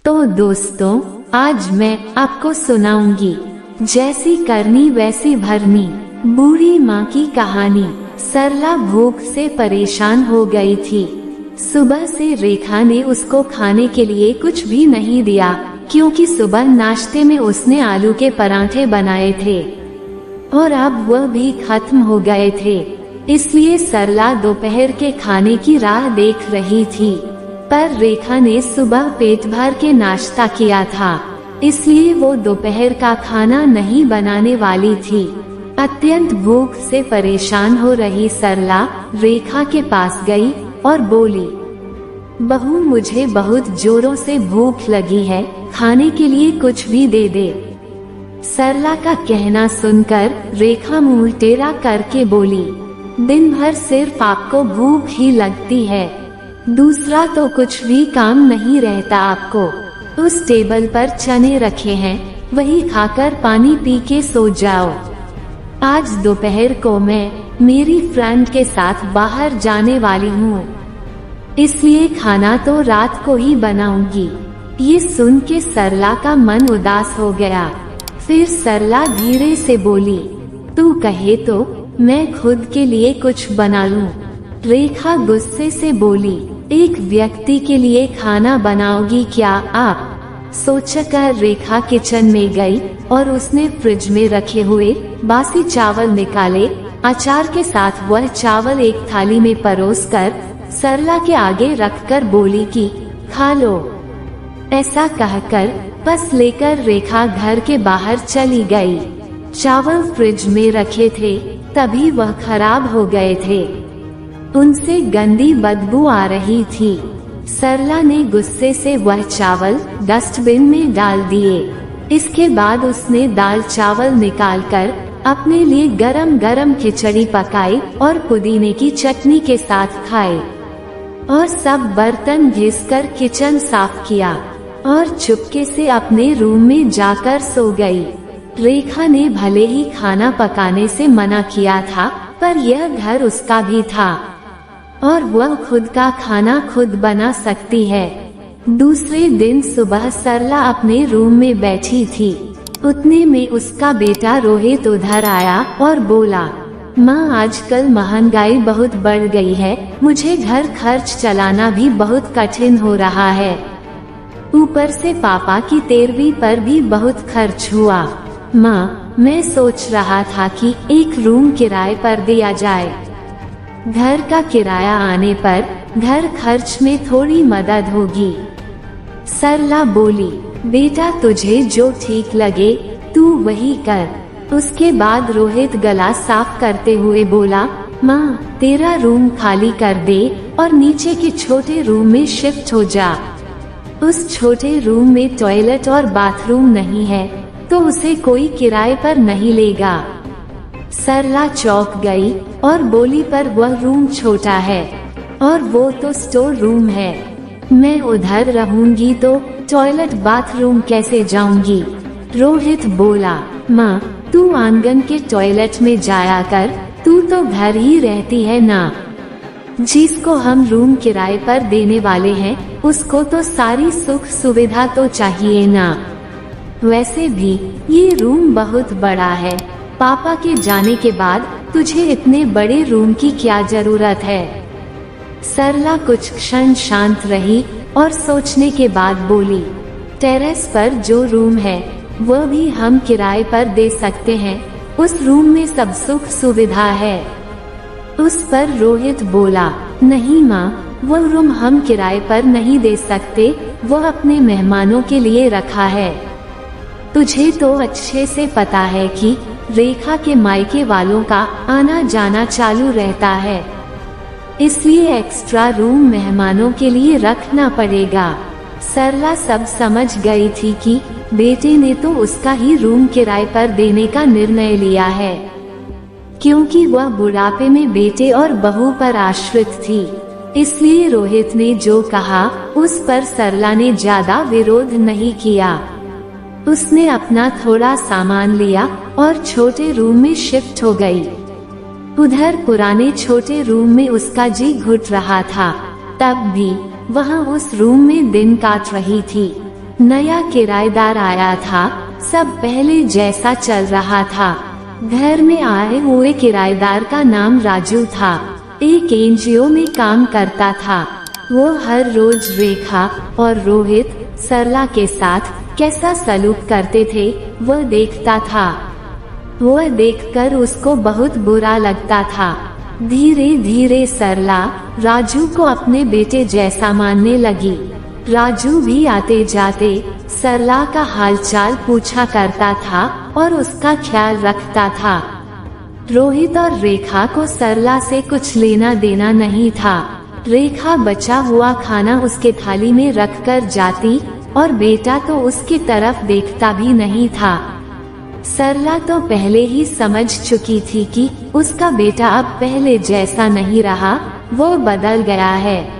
तो दोस्तों, आज मैं आपको सुनाऊंगी जैसी करनी वैसी भरनी, बूढ़ी माँ की कहानी। सरला भूख से परेशान हो गई थी। सुबह से रेखा ने उसको खाने के लिए कुछ भी नहीं दिया, क्योंकि सुबह नाश्ते में उसने आलू के पराठे बनाए थे और अब वह भी खत्म हो गए थे। इसलिए सरला दोपहर के खाने की राह देख रही थी। पर रेखा ने सुबह पेट भर के नाश्ता किया था, इसलिए वो दोपहर का खाना नहीं बनाने वाली थी। अत्यंत भूख से परेशान हो रही सरला रेखा के पास गई और बोली, बहू, मुझे बहुत जोरों से भूख लगी है, खाने के लिए कुछ भी दे दे। सरला का कहना सुनकर रेखा मुंह टेढ़ा करके बोली, दिन भर सिर्फ आपको भूख ही लगती है, दूसरा तो कुछ भी काम नहीं रहता आपको। उस टेबल पर चने रखे हैं, वही खाकर पानी पी के सो जाओ। आज दोपहर को मैं मेरी फ्रेंड के साथ बाहर जाने वाली हूँ, इसलिए खाना तो रात को ही बनाऊंगी। ये सुन के सरला का मन उदास हो गया। फिर सरला धीरे से बोली, तू कहे तो मैं खुद के लिए कुछ बना लूं। रेखा गुस्से से बोली, एक व्यक्ति के लिए खाना बनाओगी क्या आप? सोचकर रेखा किचन में गई और उसने फ्रिज में रखे हुए बासी चावल निकाले। अचार के साथ वह चावल एक थाली में परोसकर सरला के आगे रखकर बोली कि खा लो। ऐसा कहकर बस लेकर रेखा घर के बाहर चली गई। चावल फ्रिज में रखे थे, तभी वह खराब हो गए थे। उनसे गंदी बदबू आ रही थी। सरला ने गुस्से से वह चावल डस्टबिन में डाल दिए। इसके बाद उसने दाल चावल निकालकर अपने लिए गरम गरम खिचड़ी पकाई और पुदीने की चटनी के साथ खाए और सब बर्तन घिसकर किचन साफ किया और चुपके से अपने रूम में जाकर सो गई। रेखा ने भले ही खाना पकाने से मना किया था, पर यह घर उसका भी था और वह खुद का खाना खुद बना सकती है। दूसरे दिन सुबह सरला अपने रूम में बैठी थी। उतने में उसका बेटा रोहित उधर आया और बोला, माँ, आजकल महंगाई बहुत बढ़ गई है, मुझे घर खर्च चलाना भी बहुत कठिन हो रहा है। ऊपर से पापा की 13वीं पर भी बहुत खर्च हुआ। माँ, मैं सोच रहा था कि एक रूम किराए पर दिया जाए। घर का किराया आने पर घर खर्च में थोड़ी मदद होगी। सरला बोली, बेटा, तुझे जो ठीक लगे तू वही कर। उसके बाद रोहित गला साफ करते हुए बोला, माँ, तेरा रूम खाली कर दे और नीचे के छोटे रूम में शिफ्ट हो जा। उस छोटे रूम में टॉयलेट और बाथरूम नहीं है, तो उसे कोई किराए पर नहीं लेगा। सरला चौंक गई और बोली, पर वह रूम छोटा है और वो तो स्टोर रूम है, मैं उधर रहूंगी तो टॉयलेट बाथरूम कैसे जाऊंगी? रोहित बोला, माँ, तू आंगन के टॉयलेट में जाया कर, तू तो घर ही रहती है ना। जिसको हम रूम किराए पर देने वाले हैं, उसको तो सारी सुख सुविधा तो चाहिए ना। वैसे भी ये रूम बहुत बड़ा है, पापा के जाने के बाद तुझे इतने बड़े रूम की क्या जरूरत है? सरला कुछ क्षण शांत रही और सोचने के बाद बोली, टेरेस पर जो रूम है वह भी हम किराए पर दे सकते हैं, उस रूम में सब सुख सुविधा है। उस पर रोहित बोला, नहीं माँ, वह रूम हम किराए पर नहीं दे सकते, वह अपने मेहमानों के लिए रखा है। तुझे तो अच्छे से पता है कि रेखा के मायके वालों का आना जाना चालू रहता है, इसलिए एक्स्ट्रा रूम मेहमानों के लिए रखना पड़ेगा। सरला सब समझ गई थी कि बेटे ने तो उसका ही रूम किराए पर देने का निर्णय लिया है, क्योंकि वह बुढ़ापे में बेटे और बहू पर आश्रित थी। इसलिए रोहित ने जो कहा उस पर सरला ने ज्यादा विरोध नहीं किया। उसने अपना थोड़ा सामान लिया और छोटे रूम में शिफ्ट हो गई। उधर पुराने छोटे रूम में उसका जी घुट रहा था, तब भी वह उस रूम में दिन काट रही थी। नया किराएदार आया था। सब पहले जैसा चल रहा था। घर में आए हुए किराएदार का नाम राजू था। एक एनजीओ में काम करता था। वो हर रोज रेखा और रोहित, सरला के साथ कैसा सलूक करते थे वह देखता था। वह देखकर उसको बहुत बुरा लगता था। धीरे धीरे सरला राजू को अपने बेटे जैसा मानने लगी। राजू भी आते जाते सरला का हालचाल पूछा करता था और उसका ख्याल रखता था। रोहित और रेखा को सरला से कुछ लेना देना नहीं था। रेखा बचा हुआ खाना उसके थाली में रखकर जाती और बेटा तो उसकी तरफ देखता भी नहीं था। सरला तो पहले ही समझ चुकी थी कि उसका बेटा अब पहले जैसा नहीं रहा, वो बदल गया है।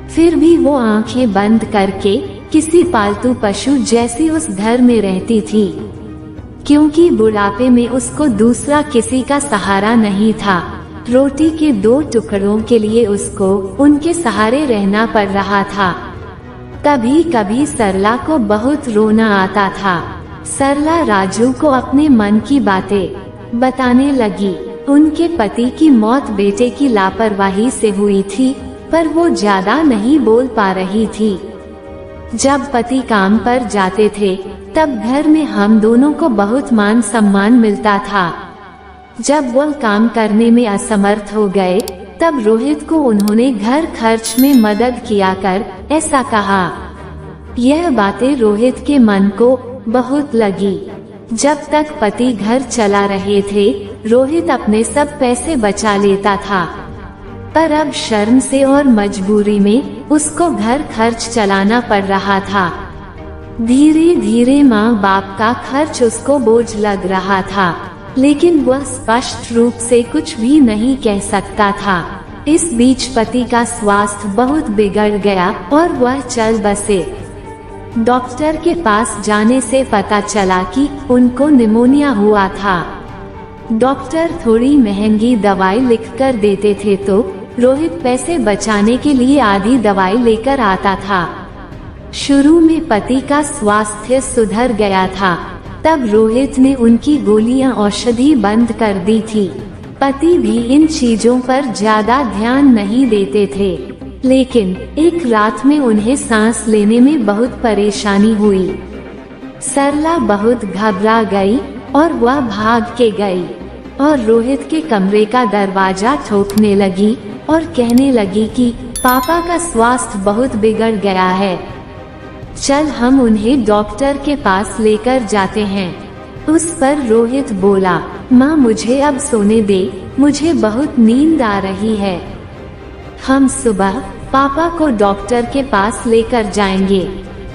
फिर भी वो आंखें बंद करके किसी पालतू पशु जैसी उस घर में रहती थी, क्योंकि बुढ़ापे में उसको दूसरा किसी का सहारा नहीं था। रोटी के 2 टुकड़ों के लिए उसको उनके सहारे रहना पड़ रहा था। कभी कभी सरला को बहुत रोना आता था। सरला राजू को अपने मन की बातें बताने लगी। उनके पति की मौत बेटे की लापरवाही से हुई थी, पर वो ज्यादा नहीं बोल पा रही थी। जब पति काम पर जाते थे तब घर में हम दोनों को बहुत मान सम्मान मिलता था। जब वो काम करने में असमर्थ हो गए तब रोहित को उन्होंने घर खर्च में मदद किया कर ऐसा कहा। यह बातें रोहित के मन को बहुत लगी। जब तक पति घर चला रहे थे रोहित अपने सब पैसे बचा लेता था, पर अब शर्म से और मजबूरी में उसको घर खर्च चलाना पड़ रहा था। धीरे धीरे माँ बाप का खर्च उसको बोझ लग रहा था, लेकिन वह स्पष्ट रूप से कुछ भी नहीं कह सकता था। इस बीच पति का स्वास्थ्य बहुत बिगड़ गया और वह चल बसे। डॉक्टर के पास जाने से पता चला कि उनको निमोनिया हुआ था। डॉक्टर थोड़ी महंगी दवाई लिखकर देते थे तो रोहित पैसे बचाने के लिए आधी दवाई लेकर आता था। शुरू में पति का स्वास्थ्य सुधर गया था, तब रोहित ने उनकी गोलियां औषधि बंद कर दी थी। पति भी इन चीजों पर ज्यादा ध्यान नहीं देते थे, लेकिन एक रात में उन्हें सांस लेने में बहुत परेशानी हुई। सरला बहुत घबरा गई और वह भाग के गई और रोहित के कमरे का दरवाजा ठोकने लगी और कहने लगी कि पापा का स्वास्थ्य बहुत बिगड़ गया है, चल हम उन्हें डॉक्टर के पास लेकर जाते हैं। उस पर रोहित बोला, माँ मुझे अब सोने दे, मुझे बहुत नींद आ रही है। हम सुबह पापा को डॉक्टर के पास लेकर जाएंगे।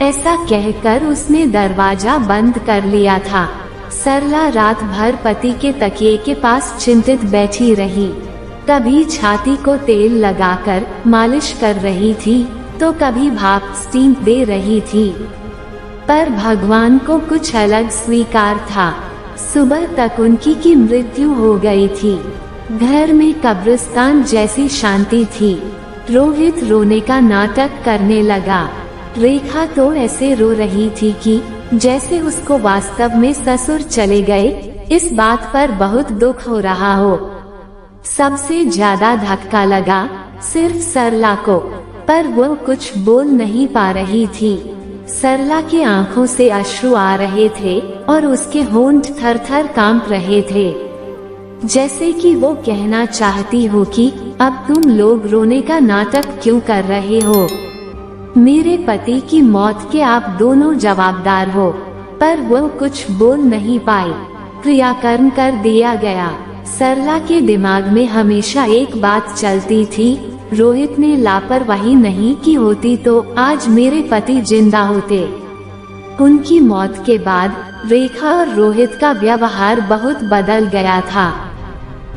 ऐसा कहकर उसने दरवाजा बंद कर लिया था। सरला रात भर पति के तकिए के पास चिंतित बैठी रही। कभी छाती को तेल लगाकर मालिश कर रही थी तो कभी भाप स्टीम दे रही थी, पर भगवान को कुछ अलग स्वीकार था। सुबह तक उनकी की मृत्यु हो गई थी। घर में कब्रिस्तान जैसी शांति थी। रोहित रोने का नाटक करने लगा। रेखा तो ऐसे रो रही थी कि जैसे उसको वास्तव में ससुर चले गए इस बात पर बहुत दुख हो रहा हो। सबसे ज्यादा धक्का लगा सिर्फ सरला को, पर वो कुछ बोल नहीं पा रही थी। सरला की आंखों से अश्रु आ रहे थे और उसके होंठ थर-थर कांप रहे थे, जैसे कि वो कहना चाहती हो कि अब तुम लोग रोने का नाटक क्यों कर रहे हो। मेरे पति की मौत के आप दोनों जवाबदार हो। पर वो कुछ बोल नहीं पाई। क्रियाकर्म कर दिया गया। सरला के दिमाग में हमेशा एक बात चलती थी, रोहित ने लापरवाही नहीं की होती तो आज मेरे पति जिंदा होते। उनकी मौत के बाद रेखा और रोहित का व्यवहार बहुत बदल गया था।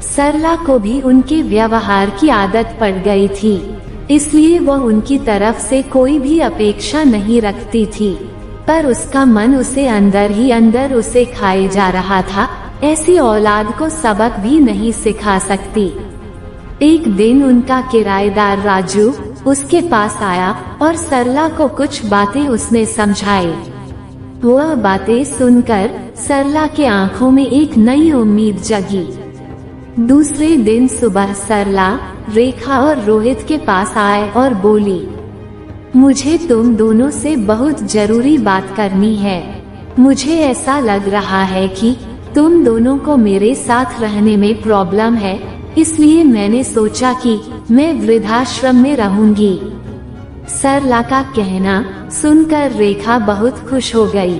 सरला को भी उनके व्यवहार की आदत पड़ गई थी, इसलिए वह उनकी तरफ से कोई भी अपेक्षा नहीं रखती थी। पर उसका मन उसे अंदर ही अंदर उसे खाए जा रहा था। ऐसी औलाद को सबक भी नहीं सिखा सकती। एक दिन उनका किराएदार राजू उसके पास आया और सरला को कुछ बातें उसने समझाई। वह बातें सुनकर सरला के आंखों में एक नई उम्मीद जगी। दूसरे दिन सुबह सरला रेखा और रोहित के पास आए और बोली, मुझे तुम दोनों से बहुत जरूरी बात करनी है। मुझे ऐसा लग रहा है कि तुम दोनों को मेरे साथ रहने में प्रॉब्लम है, इसलिए मैंने सोचा कि मैं वृद्धाश्रम में रहूंगी। सरला का कहना सुनकर रेखा बहुत खुश हो गई।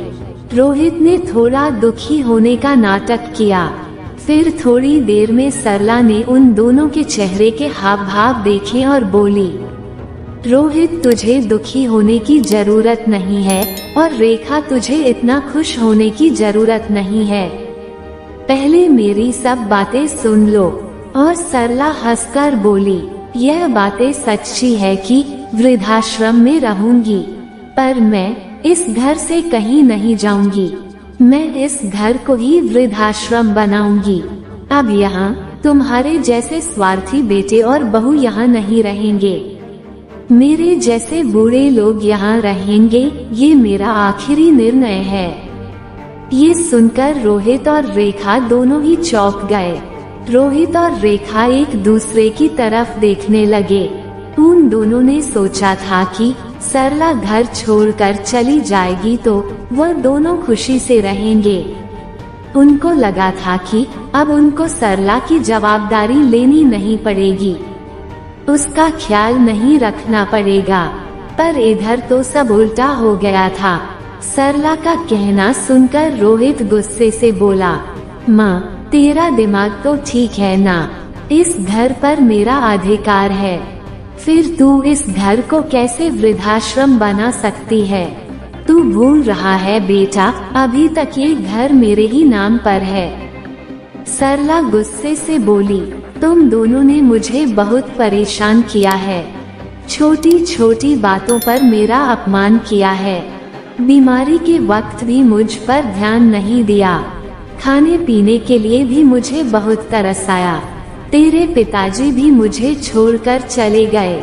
रोहित ने थोड़ा दुखी होने का नाटक किया। फिर थोड़ी देर में सरला ने उन दोनों के चेहरे के हाव भाव देखे और बोली, रोहित तुझे दुखी होने की जरूरत नहीं है और रेखा तुझे इतना खुश होने की जरूरत नहीं है। पहले मेरी सब बातें सुन लो। और सरला हंसकर बोली, यह बातें सच्ची है कि वृद्धाश्रम में रहूंगी, पर मैं इस घर से कहीं नहीं जाऊंगी। मैं इस घर को ही वृद्धाश्रम बनाऊंगी। अब यहाँ तुम्हारे जैसे स्वार्थी बेटे और बहू यहाँ नहीं रहेंगे। मेरे जैसे बूढ़े लोग यहाँ रहेंगे, ये मेरा आखिरी निर्णय है। ये सुनकर रोहित और रेखा दोनों ही चौंक गए। रोहित और रेखा एक दूसरे की तरफ देखने लगे। उन दोनों ने सोचा था कि सरला घर छोड़कर चली जाएगी तो वह दोनों खुशी से रहेंगे। उनको लगा था कि अब उनको सरला की जवाबदारी लेनी नहीं पड़ेगी, उसका ख्याल नहीं रखना पड़ेगा। पर इधर तो सब उल्टा हो गया था। सरला का कहना सुनकर रोहित गुस्से से बोला, माँ तेरा दिमाग तो ठीक है ना, इस घर पर मेरा अधिकार है, फिर तू इस घर को कैसे वृद्धाश्रम बना सकती है? तू भूल रहा है बेटा, अभी तक ये घर मेरे ही नाम पर है। सरला गुस्से से बोली, तुम दोनों ने मुझे बहुत परेशान किया है। छोटी छोटी बातों पर मेरा अपमान किया है। बीमारी के वक्त भी मुझ पर ध्यान नहीं दिया। खाने पीने के लिए भी मुझे बहुत तरस आया। तेरे पिताजी भी मुझे छोड़कर चले गए।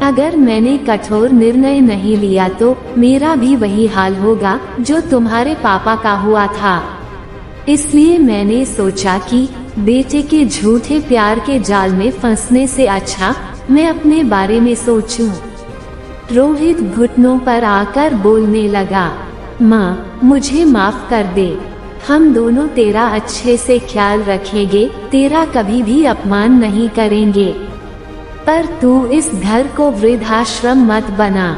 अगर मैंने कठोर निर्णय नहीं लिया तो मेरा भी वही हाल होगा जो तुम्हारे पापा का हुआ था। इसलिए मैंने सोचा कि बेटे के झूठे प्यार के जाल में फंसने से अच्छा मैं अपने बारे में सोचूं। रोहित घुटनों पर आकर बोलने लगा, माँ मुझे माफ कर दे, हम दोनों तेरा अच्छे से ख्याल रखेंगे, तेरा कभी भी अपमान नहीं करेंगे, पर तू इस घर को वृद्धाश्रम मत बना।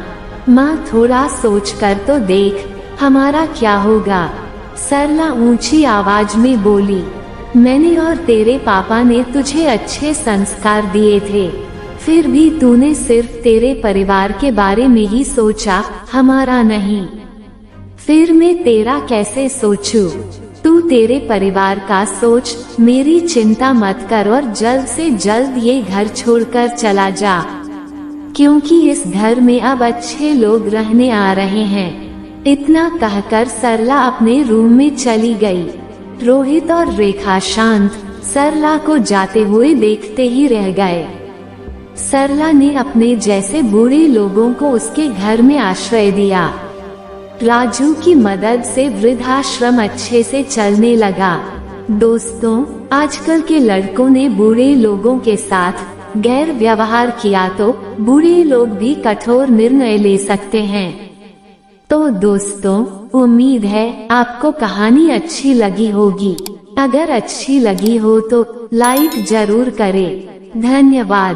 माँ थोड़ा सोचकर तो देख हमारा क्या होगा। सरला ऊंची आवाज में बोली, मैंने और तेरे पापा ने तुझे अच्छे संस्कार दिए थे, फिर भी तूने सिर्फ तेरे परिवार के बारे में ही सोचा, हमारा नहीं। फिर मैं तेरा कैसे सोचूं? तू तेरे परिवार का सोच, मेरी चिंता मत कर और जल्द से जल्द ये घर छोड़कर चला जा, क्योंकि इस घर में अब अच्छे लोग रहने आ रहे हैं। इतना कहकर सरला अपने रूम में चली गई। रोहित और रेखा शांत सरला को जाते हुए देखते ही रह गए। सरला ने अपने जैसे बूढ़े लोगों को उसके घर में आश्रय दिया। राजू की मदद से वृद्धाश्रम अच्छे से चलने लगा। दोस्तों, आजकल के लड़कों ने बूढ़े लोगों के साथ गैर व्यवहार किया तो बूढ़े लोग भी कठोर निर्णय ले सकते हैं। तो दोस्तों, उम्मीद है आपको कहानी अच्छी लगी होगी। अगर अच्छी लगी हो तो लाइक जरूर करें। धन्यवाद।